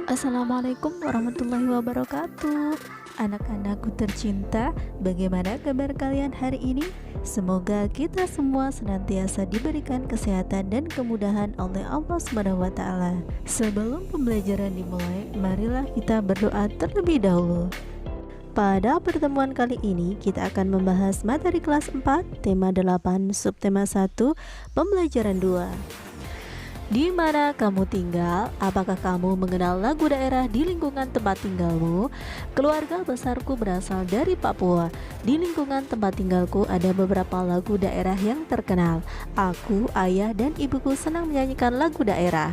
Assalamualaikum warahmatullahi wabarakatuh. Anak-anakku tercinta, bagaimana kabar kalian hari ini? Semoga kita semua senantiasa diberikan kesehatan dan kemudahan oleh Allah Subhanahu wa taala. Sebelum pembelajaran dimulai, marilah kita berdoa terlebih dahulu. Pada pertemuan kali ini, kita akan membahas materi kelas 4, tema 8, subtema 1, pembelajaran 2. Di mana kamu tinggal? Apakah kamu mengenal lagu daerah di lingkungan tempat tinggalmu? Keluarga besarku berasal dari Papua. Di lingkungan tempat tinggalku ada beberapa lagu daerah yang terkenal. Aku, ayah, dan ibuku senang menyanyikan lagu daerah.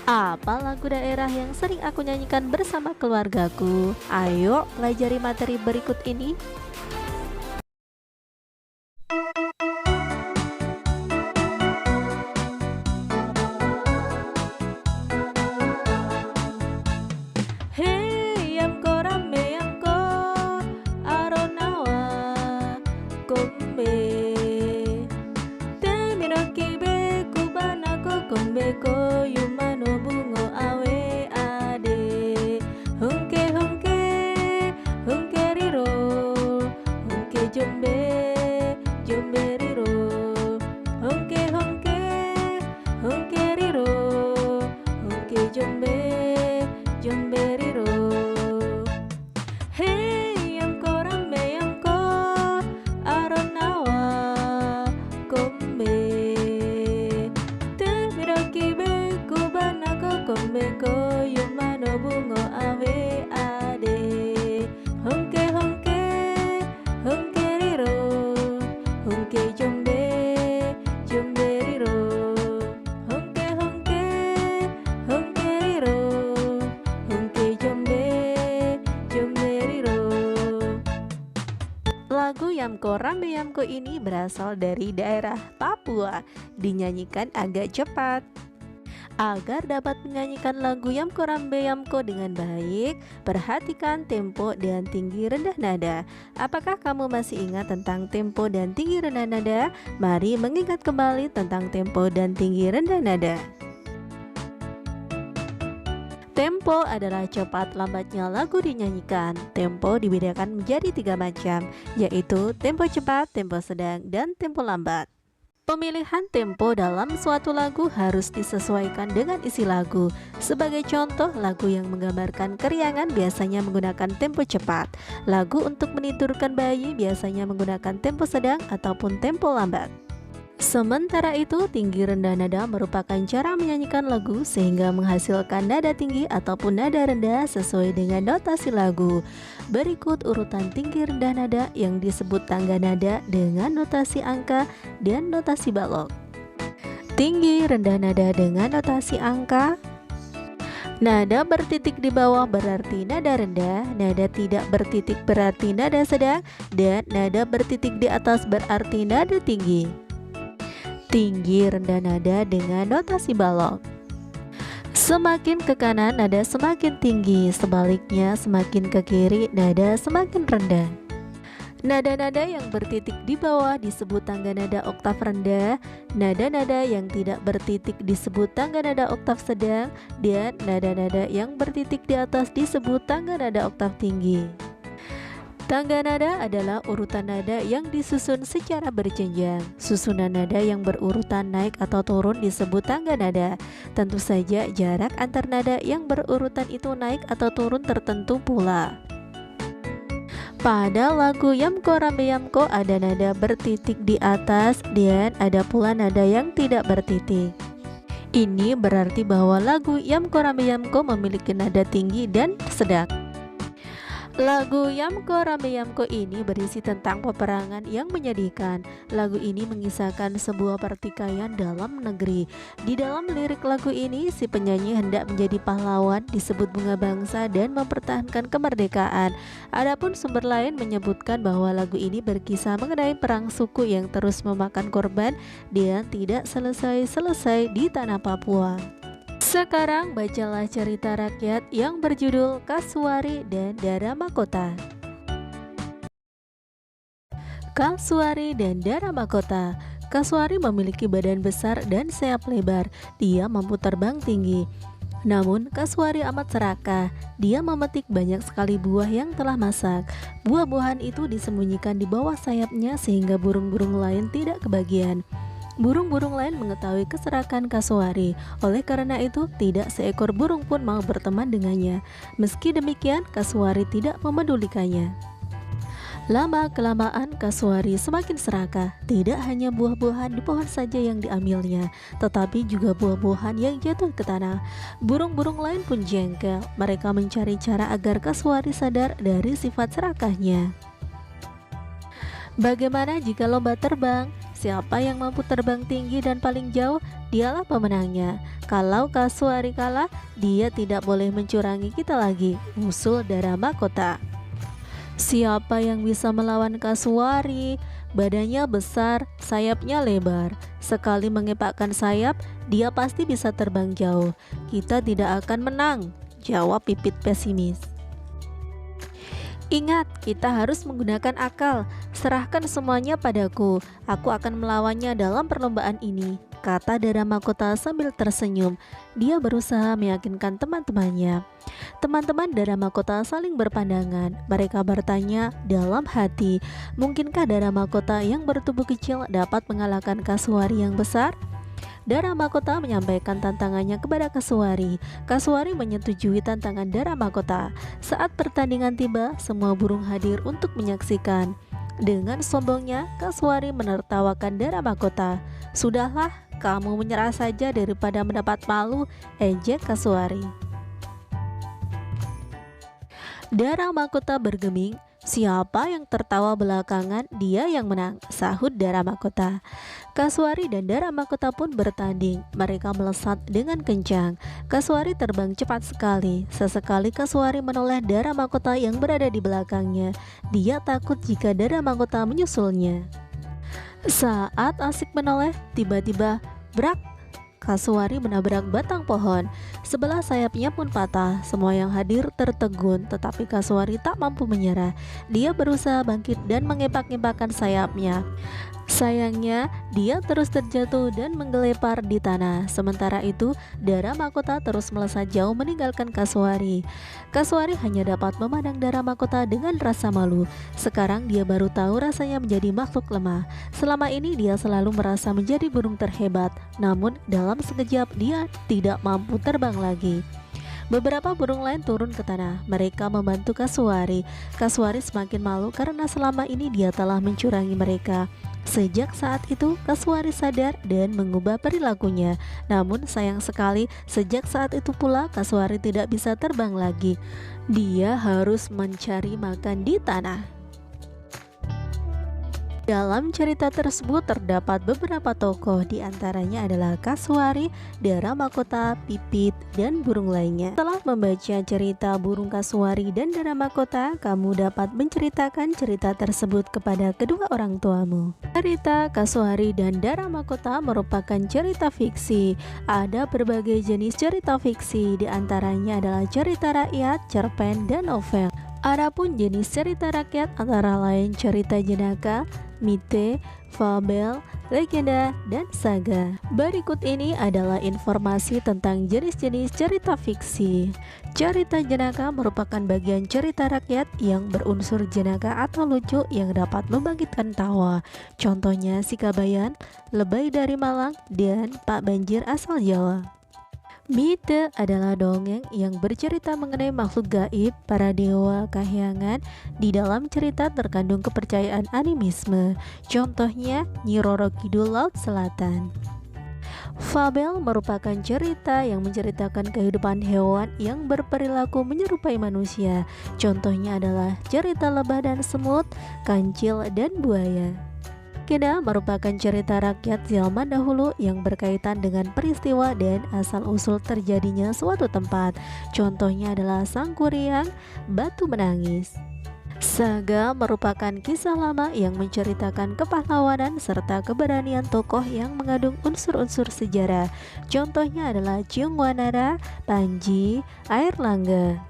Apa lagu daerah yang sering aku nyanyikan bersama keluargaku? Ayo pelajari materi berikut ini. Hey yamko rame yamko aronawa kombe temino kibe kubanako kombe ko yumano bungo awe ade honke honke honke riro honke jombe jombe riro honke honke honke riro honke jombe jombe riro. Hey yamko rame yamko aronawa kombe temiro kibe kubanako kombe ko yumano bungo awe ade honke honke honke riro honke jombe jombe riro honke honke honke riro honke jombe jombe riro. Lagu Yamko Rambe Yamko ini berasal dari daerah Papua, dinyanyikan agak cepat. Agar dapat menyanyikan lagu Yamko Rambe Yamko dengan baik, perhatikan tempo dan tinggi rendah nada. Apakah kamu masih ingat tentang tempo dan tinggi rendah nada? Mari mengingat kembali tentang tempo dan tinggi rendah nada. Tempo adalah cepat lambatnya lagu dinyanyikan. Tempo dibedakan menjadi 3 macam, yaitu tempo cepat, tempo sedang, dan tempo lambat. Pemilihan tempo dalam suatu lagu harus disesuaikan dengan isi lagu. Sebagai contoh, lagu yang menggambarkan keriangan biasanya menggunakan tempo cepat. Lagu untuk menidurkan bayi biasanya menggunakan tempo sedang ataupun tempo lambat. Sementara itu, tinggi rendah nada merupakan cara menyanyikan lagu sehingga menghasilkan nada tinggi ataupun nada rendah sesuai dengan notasi lagu. Berikut urutan tinggi rendah nada yang disebut tangga nada dengan notasi angka dan notasi balok. Tinggi rendah nada dengan notasi angka. Nada bertitik di bawah berarti nada rendah, nada tidak bertitik berarti nada sedang, dan nada bertitik di atas berarti nada tinggi. Tinggi rendah nada dengan notasi balok. Semakin ke kanan nada semakin tinggi, sebaliknya semakin ke kiri nada semakin rendah. Nada-nada yang bertitik di bawah disebut tangga nada oktav rendah, nada-nada yang tidak bertitik disebut tangga nada oktav sedang, dan nada-nada yang bertitik di atas disebut tangga nada oktav tinggi. Tangga nada adalah urutan nada yang disusun secara berjenjang. Susunan nada yang berurutan naik atau turun disebut tangga nada. Tentu saja jarak antar nada yang berurutan itu naik atau turun tertentu pula. Pada lagu Yamko Rambe Yamko ada nada bertitik di atas dan ada pula nada yang tidak bertitik. Ini berarti bahwa lagu Yamko Rambe Yamko memiliki nada tinggi dan sedang. Lagu Yamko Rambe Yamko ini berisi tentang peperangan yang menyedihkan. Lagu ini mengisahkan sebuah pertikaian dalam negeri. Di dalam lirik lagu ini, si penyanyi hendak menjadi pahlawan, disebut bunga bangsa, dan mempertahankan kemerdekaan. Adapun sumber lain menyebutkan bahwa lagu ini berkisah mengenai perang suku yang terus memakan korban dan tidak selesai-selesai di tanah Papua. Sekarang bacalah cerita rakyat yang berjudul Kasuari dan Dara Mahkota. Kasuari dan Dara Mahkota. Kasuari memiliki badan besar dan sayap lebar. Dia mampu terbang tinggi. Namun Kasuari amat serakah. Dia memetik banyak sekali buah yang telah masak. Buah-buahan itu disembunyikan di bawah sayapnya sehingga burung-burung lain tidak kebagian. Burung-burung lain mengetahui keserakahan Kasuari. Oleh karena itu, tidak seekor burung pun mau berteman dengannya. Meski demikian, Kasuari tidak memedulikannya. Lama-kelamaan Kasuari semakin serakah. Tidak hanya buah-buahan di pohon saja yang diambilnya, tetapi juga buah-buahan yang jatuh ke tanah. Burung-burung lain pun jengkel. Mereka mencari cara agar Kasuari sadar dari sifat serakahnya. Bagaimana jika lomba terbang? Siapa yang mampu terbang tinggi dan paling jauh, dialah pemenangnya. Kalau Kasuari kalah, dia tidak boleh mencurangi kita lagi. Usul Dara Mahkota. Siapa yang bisa melawan Kasuari? Badannya besar, sayapnya lebar. Sekali mengepakkan sayap, dia pasti bisa terbang jauh. Kita tidak akan menang, jawab Pipit pesimis. Ingat, kita harus menggunakan akal. Serahkan semuanya padaku. Aku akan melawannya dalam perlombaan ini, kata Dara Mahkota sambil tersenyum. Dia berusaha meyakinkan teman-temannya. Teman-teman Dara Mahkota saling berpandangan. Mereka bertanya dalam hati, mungkinkah Dara Mahkota yang bertubuh kecil dapat mengalahkan Kasuari yang besar? Dara Mahkota menyampaikan tantangannya kepada Kasuari. Kasuari menyetujui tantangan Dara Mahkota. Saat pertandingan tiba, semua burung hadir untuk menyaksikan. Dengan sombongnya, Kasuari menertawakan Dara Mahkota. Sudahlah, kamu menyerah saja daripada mendapat malu, ejek Kasuari. Dara Mahkota bergeming. Siapa yang tertawa belakangan, dia yang menang, sahut Dara Mahkota. Kasuari dan Dara Mahkota pun bertanding. Mereka melesat dengan kencang. Kasuari terbang cepat sekali. Sesekali Kasuari menoleh Dara Mahkota yang berada di belakangnya. Dia takut jika Dara Mahkota menyusulnya. Saat asik menoleh, tiba-tiba brak! Kasuari menabrak batang pohon. Sebelah sayapnya pun patah. Semua yang hadir tertegun, tetapi Kasuari tak mampu menyerah. Dia berusaha bangkit dan mengepak-ngepakkan sayapnya. Sayangnya, dia terus terjatuh dan menggelepar di tanah. Sementara itu, Dara Mahkota terus melesat jauh meninggalkan Kasuari. Kasuari hanya dapat memandang Dara Mahkota dengan rasa malu. Sekarang dia baru tahu rasanya menjadi makhluk lemah. Selama ini dia selalu merasa menjadi burung terhebat. Namun dalam sekejap dia tidak mampu terbang lagi. Beberapa burung lain turun ke tanah. Mereka membantu Kasuari. Kasuari semakin malu karena selama ini dia telah mencurangi mereka. Sejak saat itu, Kasuari sadar dan mengubah perilakunya. Namun sayang sekali, sejak saat itu pula Kasuari tidak bisa terbang lagi. Dia harus mencari makan di tanah. Dalam cerita tersebut terdapat beberapa tokoh, diantaranya adalah Kasuari, Dara Mahkota, Pipit, dan burung lainnya. Setelah membaca cerita burung Kasuari dan Dara Mahkota, kamu dapat menceritakan cerita tersebut kepada kedua orang tuamu. Cerita Kasuari dan Dara Mahkota merupakan cerita fiksi. Ada berbagai jenis cerita fiksi, diantaranya adalah cerita rakyat, cerpen, dan novel. Adapun jenis cerita rakyat antara lain cerita jenaka, mite, fabel, legenda, dan saga. Berikut ini adalah informasi tentang jenis-jenis cerita fiksi. Cerita jenaka merupakan bagian cerita rakyat yang berunsur jenaka atau lucu yang dapat membangkitkan tawa. Contohnya Si Kabayan, Lebay dari Malang, dan Pak Banjir asal Jawa. Mite adalah dongeng yang bercerita mengenai makhluk gaib, para dewa kahyangan. Di dalam cerita terkandung kepercayaan animisme. Contohnya Nyi Roro Kidul Laut Selatan. Fabel merupakan cerita yang menceritakan kehidupan hewan yang berperilaku menyerupai manusia. Contohnya adalah cerita lebah dan semut, kancil, dan buaya. Legenda merupakan cerita rakyat zaman dahulu yang berkaitan dengan peristiwa dan asal-usul terjadinya suatu tempat. Contohnya adalah Sangkuriang, Batu Menangis. Saga merupakan kisah lama yang menceritakan kepahlawanan serta keberanian tokoh yang mengandung unsur-unsur sejarah. Contohnya adalah Ciung Wanara, Panji, Air Langga.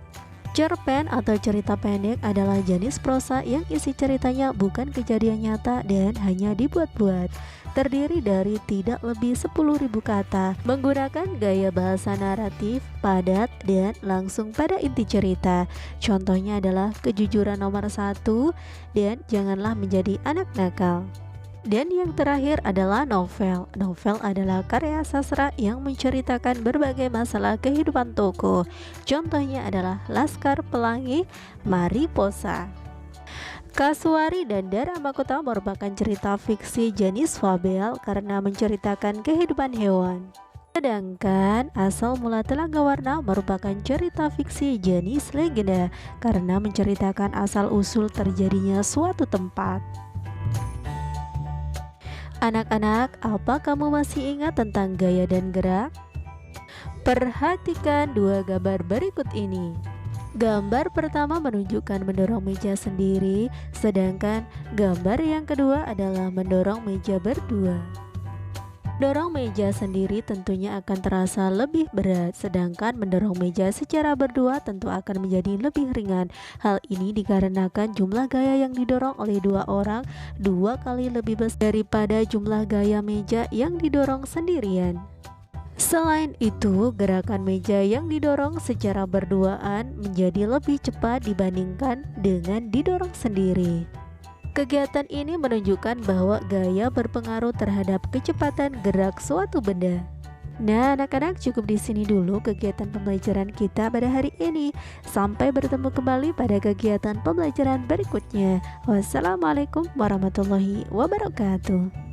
Cerpen atau cerita pendek adalah jenis prosa yang isi ceritanya bukan kejadian nyata dan hanya dibuat-buat. Terdiri dari tidak lebih 10.000 kata, menggunakan gaya bahasa naratif, padat, dan langsung pada inti cerita. Contohnya adalah kejujuran nomor 1 dan janganlah menjadi anak nakal. Dan yang terakhir adalah novel. Novel adalah karya sastra yang menceritakan berbagai masalah kehidupan tokoh. Contohnya adalah Laskar Pelangi, Mariposa. Kasuari dan Dara Makota merupakan cerita fiksi jenis fabel karena menceritakan kehidupan hewan. Sedangkan Asal Mula Telaga Warna merupakan cerita fiksi jenis legenda karena menceritakan asal-usul terjadinya suatu tempat. Anak-anak, apa kamu masih ingat tentang gaya dan gerak? Perhatikan dua gambar berikut ini. Gambar pertama menunjukkan mendorong meja sendiri, sedangkan gambar yang kedua adalah mendorong meja berdua. Dorong meja sendiri tentunya akan terasa lebih berat, sedangkan mendorong meja secara berdua tentu akan menjadi lebih ringan. Hal ini dikarenakan jumlah gaya yang didorong oleh dua orang 2 kali lebih besar daripada jumlah gaya meja yang didorong sendirian. Selain itu, gerakan meja yang didorong secara berduaan menjadi lebih cepat dibandingkan dengan didorong sendiri. Kegiatan ini menunjukkan bahwa gaya berpengaruh terhadap kecepatan gerak suatu benda. Nah, anak-anak, cukup di sini dulu kegiatan pembelajaran kita pada hari ini. Sampai bertemu kembali pada kegiatan pembelajaran berikutnya. Wassalamualaikum warahmatullahi wabarakatuh.